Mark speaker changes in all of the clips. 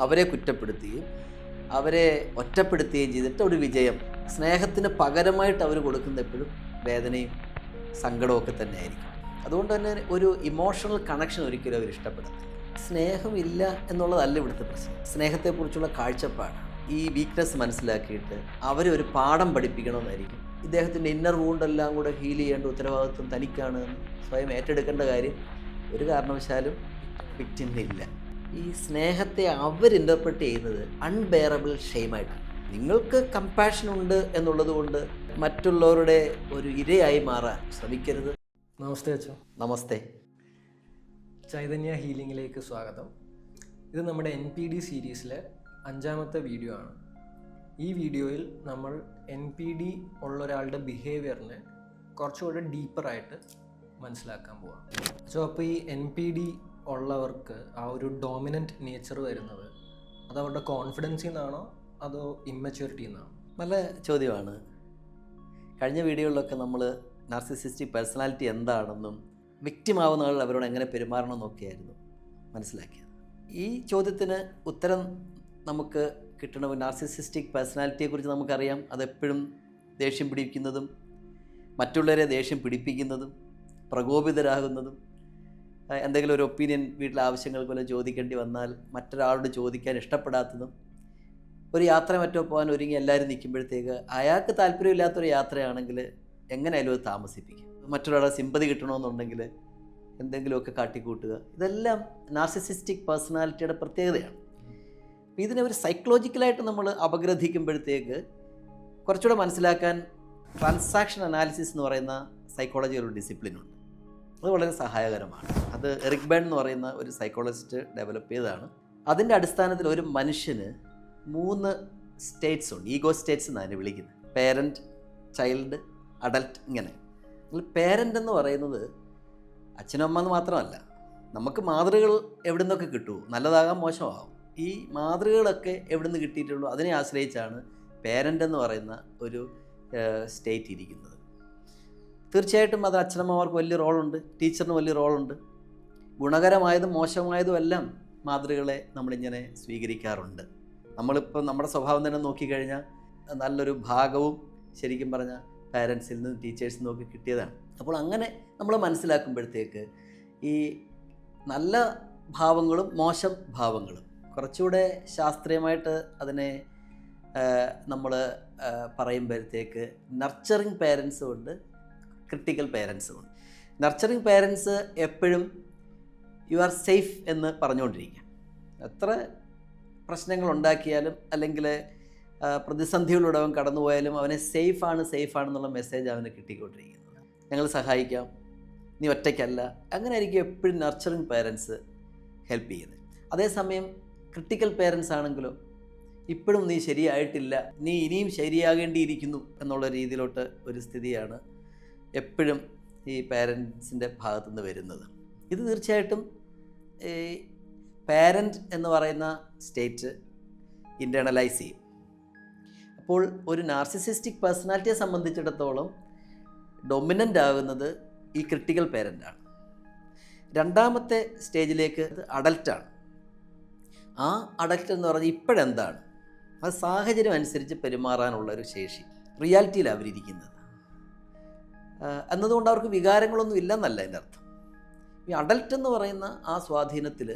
Speaker 1: അവരെ കുറ്റപ്പെടുത്തുകയും അവരെ ഒറ്റപ്പെടുത്തുകയും ചെയ്തിട്ട് ഒരു വിജയം സ്നേഹത്തിന് പകരമായിട്ട് അവർ കൊടുക്കുന്ന എപ്പോഴും വേദനയും സങ്കടമൊക്കെ തന്നെ ആയിരിക്കും. അതുകൊണ്ട് തന്നെ ഒരു ഇമോഷണൽ കണക്ഷൻ ഒരിക്കലും അവർ ഇഷ്ടപ്പെടുന്നില്ല. സ്നേഹമില്ല എന്നുള്ളതല്ല ഇവിടുത്തെ പ്രശ്നം, സ്നേഹത്തെക്കുറിച്ചുള്ള കാഴ്ചപ്പാടാണ്. ഈ വീക്ക്നെസ് മനസ്സിലാക്കിയിട്ട് അവരെ ഒരു പാഠം പഠിപ്പിക്കണമെന്നായിരിക്കും. ഇദ്ദേഹത്തിൻ്റെ ഇന്നർ വൂണ്ടെല്ലാം കൂടെ ഹീൽ ചെയ്യേണ്ട ഉത്തരവാദിത്വം തനിക്കാണ് എന്ന് സ്വയം ഏറ്റെടുക്കേണ്ട കാര്യം ഒരു കാരണവശാലും വിക്ടിമിനില്ല. ഈ സ്നേഹത്തെ അവർ ഇൻ്റർപ്രറ്റ് ചെയ്യുന്നത് അൺബെയറബിൾ ഷെയിമായിട്ടാണ്. നിങ്ങൾക്ക് കമ്പാഷൻ ഉണ്ട് എന്നുള്ളത് കൊണ്ട് മറ്റുള്ളവരുടെ ഒരു ഇരയായി മാറാൻ ശ്രമിക്കരുത്.
Speaker 2: നമസ്തേ അച്ഛൻ.
Speaker 1: നമസ്തേ.
Speaker 2: ചൈതന്യ ഹീലിംഗിലേക്ക് സ്വാഗതം. ഇത് നമ്മുടെ NPD സീരീസിലെ 5ാമത്തെ വീഡിയോ ആണ്. ഈ വീഡിയോയിൽ നമ്മൾ NPD ഉള്ള ഒരാളുടെ ബിഹേവിയറിനെ കുറച്ചുകൂടെ ഡീപ്പറായിട്ട് മനസ്സിലാക്കാൻ പോവാം. അപ്പോൾ ഈ NPD ഉള്ളവർക്ക് ആ ഒരു ഡോമിനൻ്റ് നേച്ചർ വരുന്നത് അത് അവരുടെ കോൺഫിഡൻസിൽ നിന്നാണോ അതോ ഇമ്മച്യൂരിറ്റിയിൽ നിന്നാണോ?
Speaker 1: നല്ല ചോദ്യമാണ്. കഴിഞ്ഞ വീഡിയോകളിലൊക്കെ നമ്മൾ നാർസിസിസ്റ്റിക് പേഴ്സണാലിറ്റി എന്താണെന്നും വിക്റ്റിമാവുന്ന ആൾ അവരോട് എങ്ങനെ പെരുമാറണമെന്നൊക്കെയായിരുന്നു മനസ്സിലാക്കിയത്. ഈ ചോദ്യത്തിന് ഉത്തരം നമുക്ക് കിട്ടണം. നാർസിസിസ്റ്റിക് പേഴ്സണാലിറ്റിയെക്കുറിച്ച് നമുക്കറിയാം, അതെപ്പോഴും ദേഷ്യം പിടിപ്പിക്കുന്നതും മറ്റുള്ളവരെ ദേഷ്യം പിടിപ്പിക്കുന്നതും പ്രകോപിതരാകുന്നതും എന്തെങ്കിലും ഒരു ഒപ്പീനിയൻ വീട്ടിലെ ആവശ്യങ്ങൾക്ക് വല്ലതും ചോദിക്കേണ്ടി വന്നാൽ മറ്റൊരാളോട് ചോദിക്കാൻ ഇഷ്ടപ്പെടാത്തതും, ഒരു യാത്ര മറ്റോ പോകാൻ ഒരുങ്ങി എല്ലാവരും നിൽക്കുമ്പോഴത്തേക്ക് അയാൾക്ക് താല്പര്യമില്ലാത്തൊരു യാത്രയാണെങ്കിൽ എങ്ങനെയായാലും അത് താമസിപ്പിക്കും. മറ്റൊരാളുടെ സിമ്പതി കിട്ടണമെന്നുണ്ടെങ്കിൽ എന്തെങ്കിലുമൊക്കെ കാട്ടിക്കൂട്ടുക, ഇതെല്ലാം നാർസിസിസ്റ്റിക് പേഴ്സണാലിറ്റിയുടെ പ്രത്യേകതയാണ്. ഇതിനെ ഒരു സൈക്കോളജിക്കലായിട്ട് നമ്മൾ അപഗ്രഥിക്കുമ്പോഴത്തേക്ക് കുറച്ചുകൂടെ മനസ്സിലാക്കാൻ ട്രാൻസാക്ഷൻ അനാലിസിസ് എന്ന് പറയുന്ന സൈക്കോളജി ഒരു ഡിസിപ്ലിനുണ്ട്. അത് വളരെ സഹായകരമാണ്. അത് എറിക് ബേൺ എന്ന് പറയുന്ന ഒരു സൈക്കോളജിസ്റ്റ് ഡെവലപ്പ് ചെയ്തതാണ്. അതിൻ്റെ അടിസ്ഥാനത്തിൽ ഒരു മനുഷ്യന് 3 സ്റ്റേറ്റ്സ് ഉണ്ട്. ഈഗോ സ്റ്റേറ്റ്സ് എന്നാണ് വിളിക്കുന്നത്. Parent, child, adult. ഇങ്ങനെ പേരൻ്റ് എന്ന് പറയുന്നത് അച്ഛനും അമ്മ എന്ന് മാത്രമല്ല, നമുക്ക് മാതൃകൾ എവിടെ നിന്നൊക്കെ കിട്ടുമോ, നല്ലതാകാം മോശമാകും. ഈ മാതൃകളൊക്കെ എവിടെ നിന്ന് കിട്ടിയിട്ടുള്ളൂ അതിനെ ആശ്രയിച്ചാണ് പേരൻ്റ് എന്ന് പറയുന്ന ഒരു സ്റ്റേറ്റ് ഇരിക്കുന്നത്. തീർച്ചയായിട്ടും അത് അച്ഛനമ്മമാർക്ക് വലിയ റോളുണ്ട്, ടീച്ചറിന് വലിയ റോളുണ്ട്. ഗുണകരമായതും മോശമായതും എല്ലാം മാതൃകളെ നമ്മളിങ്ങനെ സ്വീകരിക്കാറുണ്ട്. നമ്മളിപ്പോൾ നമ്മുടെ സ്വഭാവം തന്നെ നോക്കിക്കഴിഞ്ഞാൽ നല്ലൊരു ഭാഗവും ശരിക്കും പറഞ്ഞാൽ പാരൻസിൽ നിന്നും ടീച്ചേഴ്സിൽ നിന്നൊക്കെ കിട്ടിയതാണ്. അപ്പോൾ അങ്ങനെ നമ്മൾ മനസ്സിലാക്കുമ്പോഴത്തേക്ക് ഈ നല്ല ഭാവങ്ങളും മോശം ഭാവങ്ങളും കുറച്ചുകൂടെ ശാസ്ത്രീയമായിട്ട് അതിനെ നമ്മൾ പറയുമ്പോഴത്തേക്ക് നർച്ചറിങ് പേരൻസും ഉണ്ട്, ക്രിട്ടിക്കൽ പേരൻസും ഉണ്ട്. നർച്ചറിങ് പേരൻസ് എപ്പോഴും യു ആർ സേഫ് എന്ന് പറഞ്ഞുകൊണ്ടിരിക്കുക. എത്ര പ്രശ്നങ്ങൾ ഉണ്ടാക്കിയാലും അല്ലെങ്കിൽ പ്രതിസന്ധികളിലൂടെ അവൻ കടന്നുപോയാലും അവനെ സേഫാണെന്നുള്ള മെസ്സേജ് അവന് കിട്ടിക്കൊണ്ടിരിക്കുന്നത്. ഞങ്ങൾ സഹായിക്കാം, നീ ഒറ്റയ്ക്കല്ല, അങ്ങനെ ആയിരിക്കും എപ്പോഴും നർച്ചറിങ് പേരൻസ് ഹെൽപ്പ് ചെയ്യുന്നത്. അതേസമയം ക്രിട്ടിക്കൽ പേരൻസ് ആണെങ്കിലോ ഇപ്പോഴും നീ ശരിയായിട്ടില്ല, നീ ഇനിയും ശരിയാകേണ്ടിയിരിക്കുന്നു എന്നുള്ള രീതിയിലോട്ട് ഒരു സ്ഥിതിയാണ് എപ്പോഴും ഈ പേരൻസിൻ്റെ ഭാഗത്തുനിന്ന് വരുന്നത്. ഇത് തീർച്ചയായിട്ടും ഈ പാരൻ്റ് എന്ന് പറയുന്ന സ്റ്റേറ്റ് ഇൻറ്റേർണലൈസ് ചെയ്യും. അപ്പോൾ ഒരു നാർസിസിസ്റ്റിക് പേഴ്സണാലിറ്റിയെ സംബന്ധിച്ചിടത്തോളം ഡൊമിനൻ്റ് ആകുന്നത് ഈ ക്രിട്ടിക്കൽ പേരൻ്റാണ്. രണ്ടാമത്തെ സ്റ്റേജിലേക്ക് അഡൽട്ടാണ്. ആ അഡൽട്ട് എന്ന് പറഞ്ഞാൽ ഇപ്പോഴെന്താണ് അത് സാഹചര്യം അനുസരിച്ച് പെരുമാറാനുള്ളൊരു ശേഷി, റിയാലിറ്റിയിൽ അവരിയ്ക്കുന്നത് എന്നതുകൊണ്ട് അവർക്ക് വികാരങ്ങളൊന്നും ഇല്ലെന്നല്ല എൻ്റെ അർത്ഥം. ഈ അഡൽട്ട് എന്ന് പറയുന്ന ആ സ്വാധീനത്തിൽ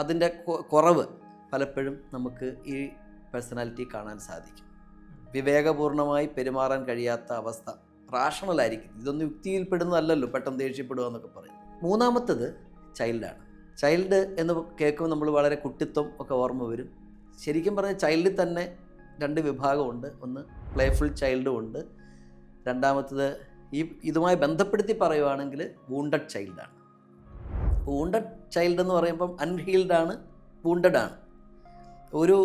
Speaker 1: അതിൻ്റെ കുറവ് പലപ്പോഴും നമുക്ക് ഈ പേഴ്സണാലിറ്റി കാണാൻ സാധിക്കും. വിവേകപൂർണമായി പെരുമാറാൻ കഴിയാത്ത അവസ്ഥ, റാഷണലായിരിക്കും. ഇതൊന്നും യുക്തിയിൽപ്പെടുന്നതല്ലല്ലോ പെട്ടെന്ന് ദേഷ്യപ്പെടുക എന്നൊക്കെ പറയും. മൂന്നാമത്തത് ചൈൽഡാണ്. ചൈൽഡ് എന്ന് കേൾക്കുമ്പോൾ നമ്മൾ വളരെ കുട്ടിത്വം ഒക്കെ ഓർമ്മ വരും. ശരിക്കും പറഞ്ഞാൽ ചൈൽഡിൽ തന്നെ 2 വിഭാഗമുണ്ട്. ഒന്ന് പ്ലേഫുൾ ചൈൽഡും ഉണ്ട്. രണ്ടാമത്തത് ഇതുമായി ബന്ധപ്പെടുത്തി പറയുവാണെങ്കിൽ വൂണ്ടഡ് ചൈൽഡാണ്. വൂണ്ടഡ് ചൈൽഡ് എന്ന് പറയുമ്പം അൺഹീൽഡാണ്, വൂണ്ടഡാണ്. ഒരു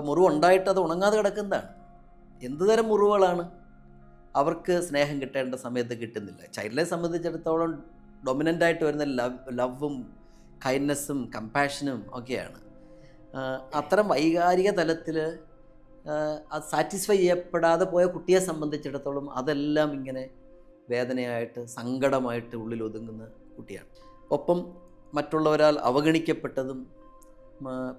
Speaker 1: മുറിവുണ്ടായിട്ട് അത് ഉണങ്ങാതെ കിടക്കുന്നതാണ്. എന്തുതരം മുറിവുകളാണ്? അവർക്ക് സ്നേഹം കിട്ടേണ്ട സമയത്ത് കിട്ടുന്നില്ല. ചൈൽഡിനെ സംബന്ധിച്ചിടത്തോളം ഡൊമിനൻ്റായിട്ട് വരുന്ന ലവും കൈൻഡ്നെസ്സും കമ്പാഷനും ഒക്കെയാണ്. അത്തരം വൈകാരിക തലത്തിൽ അത് സാറ്റിസ്ഫൈ ചെയ്യപ്പെടാതെ പോയ കുട്ടിയെ സംബന്ധിച്ചിടത്തോളം അതെല്ലാം ഇങ്ങനെ വേദനയായിട്ട് സങ്കടമായിട്ട് ഉള്ളിൽ ഒതുങ്ങുന്ന കുട്ടിയാണ്. ഒപ്പം മറ്റുള്ളവരാൽ അവഗണിക്കപ്പെട്ടതും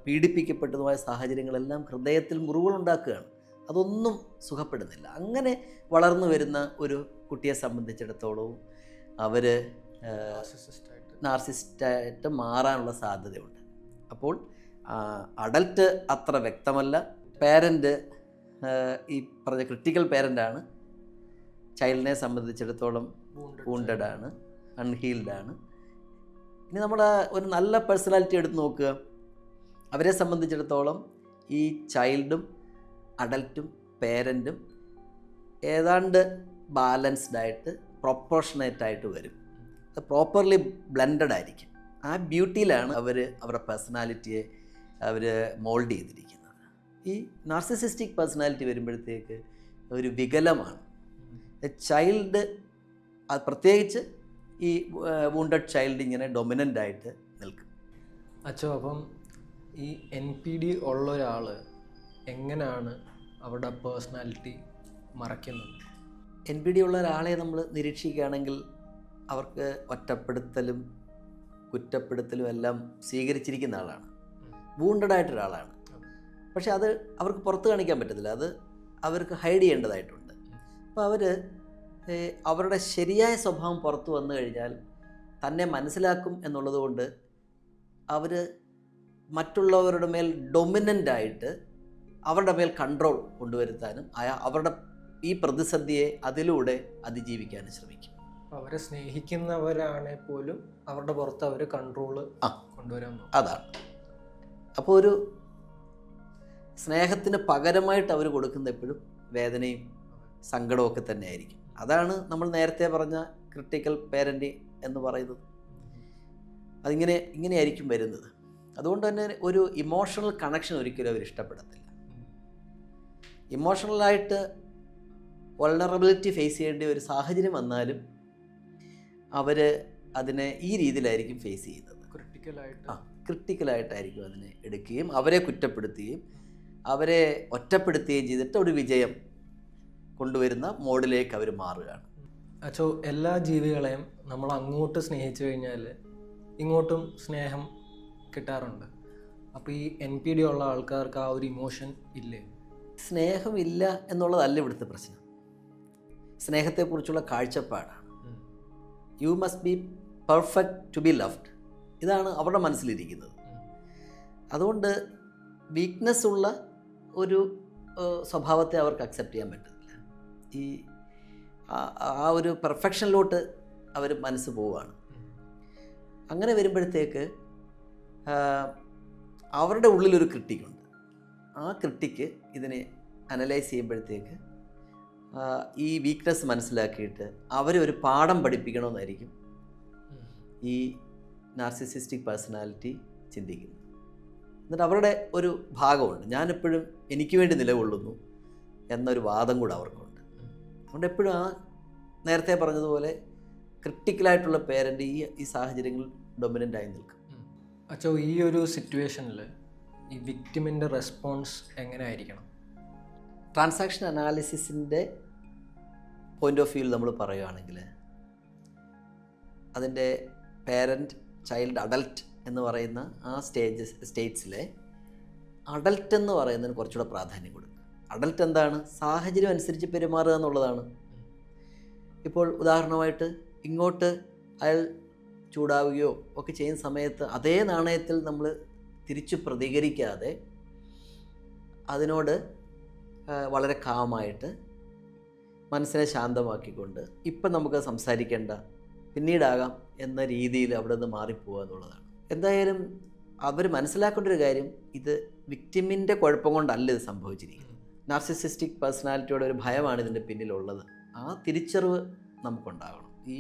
Speaker 1: പീഡിപ്പിക്കപ്പെട്ടതുമായ സാഹചര്യങ്ങളെല്ലാം ഹൃദയത്തിൽ മുറിവുകളുണ്ടാക്കുകയാണ്. അതൊന്നും സുഖപ്പെടുന്നില്ല. അങ്ങനെ വളർന്നു വരുന്ന ഒരു കുട്ടിയെ സംബന്ധിച്ചിടത്തോളവും അവർ നാർസിസിസ്റ്റായിട്ട് മാറാനുള്ള സാധ്യതയുണ്ട്. അപ്പോൾ അഡൽട്ട് അത്ര വ്യക്തമല്ല. പേരൻ്റ് ഈ പറഞ്ഞ ക്രിട്ടിക്കൽ പേരൻ്റാണ്. ചൈൽഡിനെ സംബന്ധിച്ചിടത്തോളം വൂണ്ടഡാണ്, അൺഹീൽഡാണ്. ഇനി നമ്മൾ ഒരു നല്ല പേഴ്സണാലിറ്റി എടുത്ത് നോക്കുക. അവരെ സംബന്ധിച്ചിടത്തോളം ഈ ചൈൽഡും അഡൽട്ടും പേരൻറ്റും ഏതാണ്ട് ബാലൻസ്ഡ് ആയിട്ട് പ്രൊപ്പോർഷനേറ്റായിട്ട് വരും. അത് പ്രോപ്പർലി ബ്ലെൻഡഡ് ആയിരിക്കും. ആ ബ്യൂട്ടിയിലാണ് അവർ അവരുടെ പേഴ്സണാലിറ്റിയെ അവർ മോൾഡ് ചെയ്തിരിക്കുന്നത്. ഈ നാർസിസിസ്റ്റിക് പേഴ്സണാലിറ്റി വരുമ്പോഴത്തേക്ക് ഒരു വികലമാണ്. ചൈൽഡ്, അത് പ്രത്യേകിച്ച് ഈ വൂണ്ടഡ് ചൈൽഡ് ഇങ്ങനെ ഡൊമിനൻ്റ് ആയിട്ട് നിൽക്കും.
Speaker 2: അച്ഛോ, അപ്പം ഈ NPD ഉള്ള ഒരാൾ എങ്ങനെയാണ് അവരുടെ പേഴ്സണാലിറ്റി മറയ്ക്കുന്നത്?
Speaker 1: NPD ഉള്ള ഒരാളെ നമ്മൾ നിരീക്ഷിക്കുകയാണെങ്കിൽ അവർക്ക് ഒറ്റപ്പെടുത്തലും കുറ്റപ്പെടുത്തലും എല്ലാം സ്വീകരിച്ചിരിക്കുന്ന ആളാണ്. വൂണ്ടഡ് ആയിട്ടൊരാളാണ്. പക്ഷെ അത് അവർക്ക് പുറത്ത് കാണിക്കാൻ പറ്റത്തില്ല. അത് അവർക്ക് ഹൈഡ് ചെയ്യേണ്ടതായിട്ടുണ്ട്. അപ്പോൾ അവർ അവരുടെ ശരിയായ സ്വഭാവം പുറത്തു വന്നു കഴിഞ്ഞാൽ തന്നെ മനസ്സിലാക്കും എന്നുള്ളത് കൊണ്ട് അവർ മറ്റുള്ളവരുടെ മേൽ ഡൊമിനൻ്റായിട്ട് അവരുടെ മേൽ കൺട്രോൾ കൊണ്ടുവരുത്താനും അവരുടെ ഈ പ്രതിസന്ധിയെ അതിലൂടെ അതിജീവിക്കാനും ശ്രമിക്കും.
Speaker 2: അവരെ സ്നേഹിക്കുന്നവരാണെങ്കിൽ പോലും അവരുടെ പുറത്ത് അവർ കൺട്രോള് കൊണ്ടുവരാൻ.
Speaker 1: അതാണ്. അപ്പോൾ ഒരു സ്നേഹത്തിന് പകരമായിട്ട് അവർ കൊടുക്കുന്ന എപ്പോഴും വേദനയും സങ്കടമൊക്കെ തന്നെ ആയിരിക്കും. അതാണ് നമ്മൾ നേരത്തെ പറഞ്ഞ ക്രിട്ടിക്കൽ പേരൻ്റ് എന്ന് പറയുന്നത്. ഇങ്ങനെയായിരിക്കും വരുന്നത്. അതുകൊണ്ട് തന്നെ ഒരു ഇമോഷണൽ കണക്ഷൻ ഒരിക്കലും അവർ ഇഷ്ടപ്പെടത്തില്ല. ഇമോഷണലായിട്ട് വൾണറബിലിറ്റി ഫേസ് ചെയ്യേണ്ട ഒരു സാഹചര്യം വന്നാലും അവർ അതിനെ ഈ രീതിയിലായിരിക്കും ഫേസ് ചെയ്യുന്നത്. ക്രിട്ടിക്കലായിട്ടായിരിക്കും അതിനെ എടുക്കുകയും അവരെ കുറ്റപ്പെടുത്തുകയും അവരെ ഒറ്റപ്പെടുത്തുകയും ചെയ്തിട്ട് ഒരു വിജയം കൊണ്ടുവരുന്ന മോഡിലേക്ക് അവർ മാറുകയാണ്.
Speaker 2: അച്ചോ, എല്ലാ ജീവികളെയും നമ്മൾ അങ്ങോട്ട് സ്നേഹിച്ചു കഴിഞ്ഞാൽ ഇങ്ങോട്ടും സ്നേഹം കിട്ടാറുണ്ട്. അപ്പോൾ ഈ NPD ഉള്ള ആൾക്കാർക്ക് ആ ഒരു ഇമോഷൻ ഇല്ലേ?
Speaker 1: സ്നേഹമില്ല എന്നുള്ളതല്ല ഇവിടുത്തെ പ്രശ്നം. സ്നേഹത്തെക്കുറിച്ചുള്ള കാഴ്ചപ്പാടാണ്. You must be perfect to be loved. ഇതാണ് അവരുടെ മനസ്സിലിരിക്കുന്നത്. അതുകൊണ്ട് വീക്ക്നെസ് ഉള്ള ഒരു സ്വഭാവത്തെ അവർക്ക് അക്സെപ്റ്റ് ചെയ്യാൻ പറ്റത്തില്ല. ഈ ആ ഒരു പെർഫെക്ഷനിലോട്ട് അവർ മനസ്സ് പോവുകയാണ്. അങ്ങനെ വരുമ്പോഴത്തേക്ക് അവരുടെ ഉള്ളിലൊരു ക്രിട്ടിക്കുണ്ട്. ആ ക്രിട്ടിക്ക് ഇതിനെ അനലൈസ് ചെയ്യുമ്പോഴത്തേക്ക് ഈ വീക്ക്നെസ് മനസ്സിലാക്കിയിട്ട് അവരെ ഒരു പാഠം പഠിപ്പിക്കണമെന്നായിരിക്കും ഈ നാർസിസിസ്റ്റിക് പേഴ്സണാലിറ്റി ചിന്തിക്കുന്നത്. എന്നിട്ട് അവരുടെ ഒരു ഭാഗമുണ്ട്, ഞാനെപ്പോഴും എനിക്ക് വേണ്ടി നിലകൊള്ളുന്നു എന്നൊരു വാദം കൂടെ അവർക്കുണ്ട്. അതുകൊണ്ട് എപ്പോഴും ആ നേരത്തെ പറഞ്ഞതുപോലെ ക്രിട്ടിക്കലായിട്ടുള്ള പേരൻ്റ് ഈ സാഹചര്യങ്ങളിൽ ഡൊമിനൻ്റായി നിൽക്കും.
Speaker 2: അച്ചോ, ഈ ഒരു സിറ്റുവേഷനിൽ ഈ വിക്ടിമിൻ്റെ റെസ്പോൺസ് എങ്ങനെ ആയിരിക്കണം?
Speaker 1: ട്രാൻസാക്ഷൻ അനാലിസിസിൻ്റെ പോയിൻ്റ് ഓഫ് വ്യൂവിൽ നമ്മൾ പറയുകയാണെങ്കിൽ അതിൻ്റെ പേരൻറ്റ്, ചൈൽഡ്, അഡൽട്ട് എന്ന് പറയുന്ന ആ സ്റ്റേറ്റ്സിലെ അഡൽട്ട് എന്ന് പറയുന്നതിന് കുറച്ചുകൂടെ പ്രാധാന്യം കൊടുക്കുക. അഡൽട്ട് എന്താണ്? സാഹചര്യം അനുസരിച്ച് പെരുമാറുക എന്നുള്ളതാണ്. ഇപ്പോൾ ഉദാഹരണമായിട്ട് ഇങ്ങോട്ട് അയാൾ ചൂടാവുകയോ ഒക്കെ ചെയ്യുന്ന സമയത്ത് അതേ നാണയത്തിൽ നമ്മൾ തിരിച്ചു പ്രതികരിക്കാതെ അതിനോട് വളരെ കാമായിട്ട് മനസ്സിനെ ശാന്തമാക്കിക്കൊണ്ട് ഇപ്പം നമുക്ക് സംസാരിക്കേണ്ട, പിന്നീടാകാം എന്ന രീതിയിൽ അവിടെ നിന്ന് മാറിപ്പോവുക എന്നുള്ളതാണ്. എന്തായാലും അവർ മനസ്സിലാക്കേണ്ട ഒരു കാര്യം, ഇത് വിക്ടിമിൻ്റെ കുഴപ്പം കൊണ്ടല്ല ഇത് സംഭവിച്ചിരിക്കുന്നത്. നാർസിസിസ്റ്റിക് പേഴ്സണാലിറ്റിയുടെ ഒരു ഭയമാണ് ഇതിൻ്റെ പിന്നിലുള്ളത്. ആ തിരിച്ചറിവ് നമുക്കുണ്ടാകണം, ഈ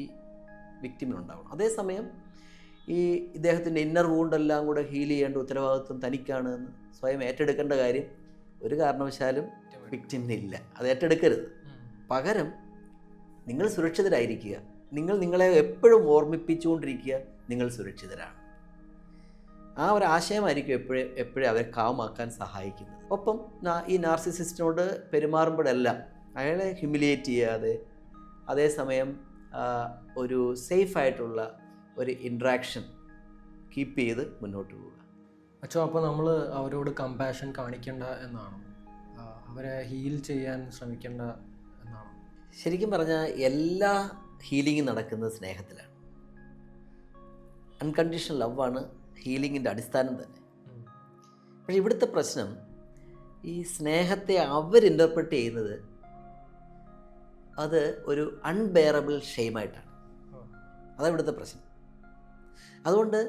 Speaker 1: വിക്ടിമിനുണ്ടാകണം. അതേസമയം ഈ ഇദ്ദേഹത്തിൻ്റെ ഇന്നർ വൂണ്ടെല്ലാം കൂടെ ഹീൽ ചെയ്യേണ്ട ഉത്തരവാദിത്വം തനിക്കാണ് എന്ന് സ്വയം ഏറ്റെടുക്കേണ്ട കാര്യം ഒരു കാരണവശാലും വിക്ടിമിനില്ല. അത് ഏറ്റെടുക്കരുത്. പകരം നിങ്ങൾ സുരക്ഷിതരായിരിക്കുക. നിങ്ങളെ എപ്പോഴും ഓർമ്മിപ്പിച്ചുകൊണ്ടിരിക്കുക നിങ്ങൾ സുരക്ഷിതരാണ്. ആ ഒരു ആശയമായിരിക്കും എപ്പോഴും അവരെ കാമാക്കാൻ സഹായിക്കുന്നത്. ഒപ്പം ഈ നാർസിസിസ്റ്റിനോട് പെരുമാറുമ്പോഴെല്ലാം അയാളെ ഹ്യൂമിലിയേറ്റ് ചെയ്യാതെ അതേസമയം ഒരു സേഫായിട്ടുള്ള ഒരു ഇൻട്രാക്ഷൻ കീപ്പ് ചെയ്ത് മുന്നോട്ട് പോവുക.
Speaker 2: അച്ഛോ, അപ്പോൾ നമ്മൾ അവരോട് കമ്പാഷൻ കാണിക്കേണ്ട എന്നാണ്, അവരെ ഹീൽ ചെയ്യാൻ ശ്രമിക്കേണ്ട എന്നാണ്?
Speaker 1: ശരിക്കും പറഞ്ഞാൽ എല്ലാ ഹീലിംഗും നടക്കുന്നത് സ്നേഹത്തിലാണ്. അൺകണ്ടീഷണൽ ലവാണ് ഹീലിങ്ങിൻ്റെ അടിസ്ഥാനം തന്നെ. പക്ഷേ ഇവിടുത്തെ പ്രശ്നം ഈ സ്നേഹത്തെ ഇൻ്റർപ്രറ്റ് ചെയ്യുന്നത് അത് ഒരു അൺബെയറബിൾ ഷെയിമായിട്ടാണ്. അതാണ് ഇവിടുത്തെ പ്രശ്നം. അതുകൊണ്ട്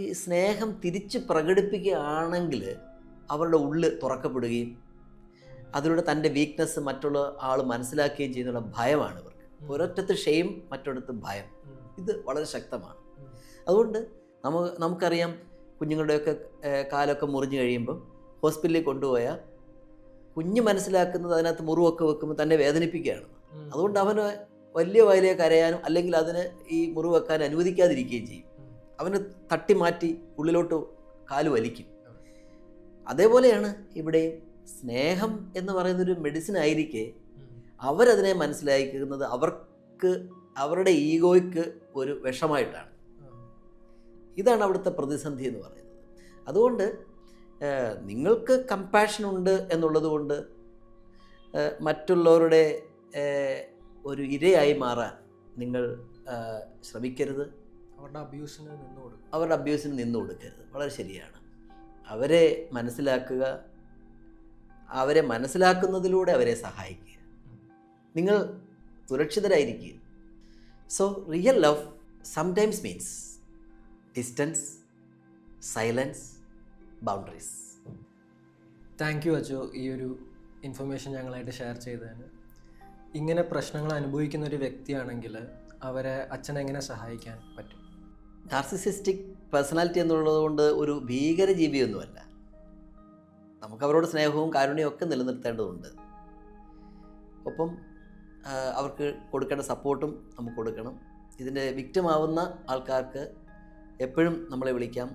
Speaker 1: ഈ സ്നേഹം തിരിച്ച് പ്രകടിപ്പിക്കുകയാണെങ്കിൽ അവരുടെ ഉള്ളിൽ തുറക്കപ്പെടുകയും അതിലൂടെ തൻ്റെ വീക്ക്നെസ് മറ്റുള്ള ആൾ മനസ്സിലാക്കുകയും ചെയ്യുന്നുള്ള ഭയമാണ് ഇവർക്ക്. ഒരൊറ്റത്ത് ഷെയിം, മറ്റൊരിടത്ത് ഭയം. ഇത് വളരെ ശക്തമാണ്. അതുകൊണ്ട് നമുക്കറിയാം, കുഞ്ഞുങ്ങളുടെയൊക്കെ കാലൊക്കെ മുറിഞ്ഞു കഴിയുമ്പോൾ ഹോസ്പിറ്റലിൽ കൊണ്ടുപോയാൽ കുഞ്ഞ് മനസ്സിലാക്കുന്നത് അതിനകത്ത് മുറിവൊക്കെ വെക്കുമ്പോൾ തന്നെ വേദനിപ്പിക്കുകയാണ്. അതുകൊണ്ട് അവന് വലിയ കരയാനും അല്ലെങ്കിൽ അതിന് ഈ മുറിവ് വെക്കാൻ അനുവദിക്കാതിരിക്കുകയും ചെയ്യും. അവന് തട്ടി മാറ്റി ഉള്ളിലോട്ട് കാല് വലിക്കും. അതേപോലെയാണ് ഇവിടെയും സ്നേഹം എന്ന് പറയുന്നൊരു മെഡിസിൻ ആയിരിക്കെ അവരതിനെ മനസ്സിലാക്കുന്നത് അവർക്ക് അവരുടെ ഈഗോയ്ക്ക് ഒരു വിഷമായിട്ടാണ്. ഇതാണ് അവിടുത്തെ പ്രതിസന്ധി എന്ന് പറയുന്നത്. അതുകൊണ്ട് നിങ്ങൾക്ക് കമ്പാഷൻ ഉണ്ട് എന്നുള്ളത് കൊണ്ട് മറ്റുള്ളവരുടെ ഒരു ഇരയായി മാറാൻ നിങ്ങൾ ശ്രമിക്കരുത്. അവരുടെ അബ്യൂസിന് നിന്നു കൊടുക്കരുത്. വളരെ ശരിയാണ്. അവരെ മനസ്സിലാക്കുക, അവരെ മനസ്സിലാക്കുന്നതിലൂടെ അവരെ സഹായിക്കുക. നിങ്ങൾ സുരക്ഷിതരായിരിക്കുക. So real love sometimes means distance, silence, boundaries.
Speaker 2: Thank you അച്ചോ, ഈ ഒരു ഇൻഫർമേഷൻ ഞങ്ങളായിട്ട് ഷെയർ ചെയ്തതിന്. ഇങ്ങനെ പ്രശ്നങ്ങൾ അനുഭവിക്കുന്ന ഒരു വ്യക്തിയാണെങ്കിൽ അവരെ അച്ഛനെങ്ങനെ സഹായിക്കാൻ പറ്റും?
Speaker 1: നാർസിസിസ്റ്റിക് പേഴ്സണാലിറ്റി എന്നുള്ളത് കൊണ്ട് ഒരു ഭീകരജീവിയൊന്നുമല്ല. നമുക്ക് അവരോട് സ്നേഹവും കാരുണ്യവും ഒക്കെ നിലനിർത്തേണ്ടതുണ്ട്. ഒപ്പം അവർക്ക് കൊടുക്കേണ്ട സപ്പോർട്ടും നമുക്ക് കൊടുക്കണം. ഇതിൻ്റെ വിക്ടിമാവുന്ന ആൾക്കാർക്ക് എപ്പോഴും നമ്മളെ വിളിക്കാം.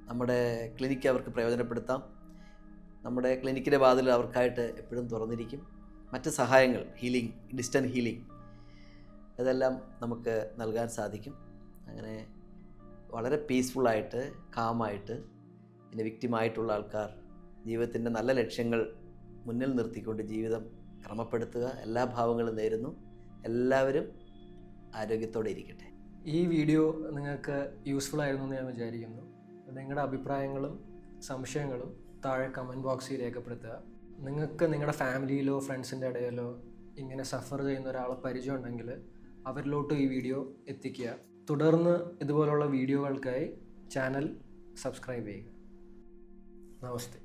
Speaker 1: നമ്മുടെ ക്ലിനിക്ക് അവർക്ക് പ്രയോജനപ്പെടുത്താം. നമ്മുടെ ക്ലിനിക്കിൻ്റെ വാതിൽ അവർക്കായിട്ട് എപ്പോഴും തുറന്നിരിക്കും. മറ്റ് സഹായങ്ങൾ, ഹീലിംഗ്, ഡിസ്റ്റൻറ്റ് ഹീലിംഗ്, ഇതെല്ലാം നമുക്ക് നൽകാൻ സാധിക്കും. അങ്ങനെ വളരെ പീസ്ഫുള്ളായിട്ട്, കാമായിട്ട്, പിന്നെ വിക്ടിമായിട്ടുള്ള ആൾക്കാർ ജീവിതത്തിൻ്റെ നല്ല ലക്ഷ്യങ്ങൾ മുന്നിൽ നിർത്തിക്കൊണ്ട് ജീവിതം ക്രമപ്പെടുത്തുക. എല്ലാ ഭാവങ്ങളും നേരുന്നു. എല്ലാവരും ആരോഗ്യത്തോടെ ഇരിക്കട്ടെ.
Speaker 2: ഈ വീഡിയോ നിങ്ങൾക്ക് യൂസ്ഫുൾ ആയിരുന്നു എന്ന് ഞാൻ വിചാരിക്കുന്നു. നിങ്ങളുടെ അഭിപ്രായങ്ങളും സംശയങ്ങളും താഴെ കമൻറ്റ് ബോക്സിൽ രേഖപ്പെടുത്തുക. നിങ്ങൾക്ക് നിങ്ങളുടെ ഫാമിലിയിലോ ഫ്രണ്ട്സിൻ്റെ ഇടയിലോ ഇങ്ങനെ സഫർ ചെയ്യുന്ന ഒരാളെ പരിചയം ഉണ്ടെങ്കിൽ അവരിലോട്ട് ഈ വീഡിയോ എത്തിക്കുക. തുടർന്ന് ഇതുപോലുള്ള വീഡിയോകൾക്കായി ചാനൽ സബ്സ്ക്രൈബ് ചെയ്യുക. നമസ്തേ.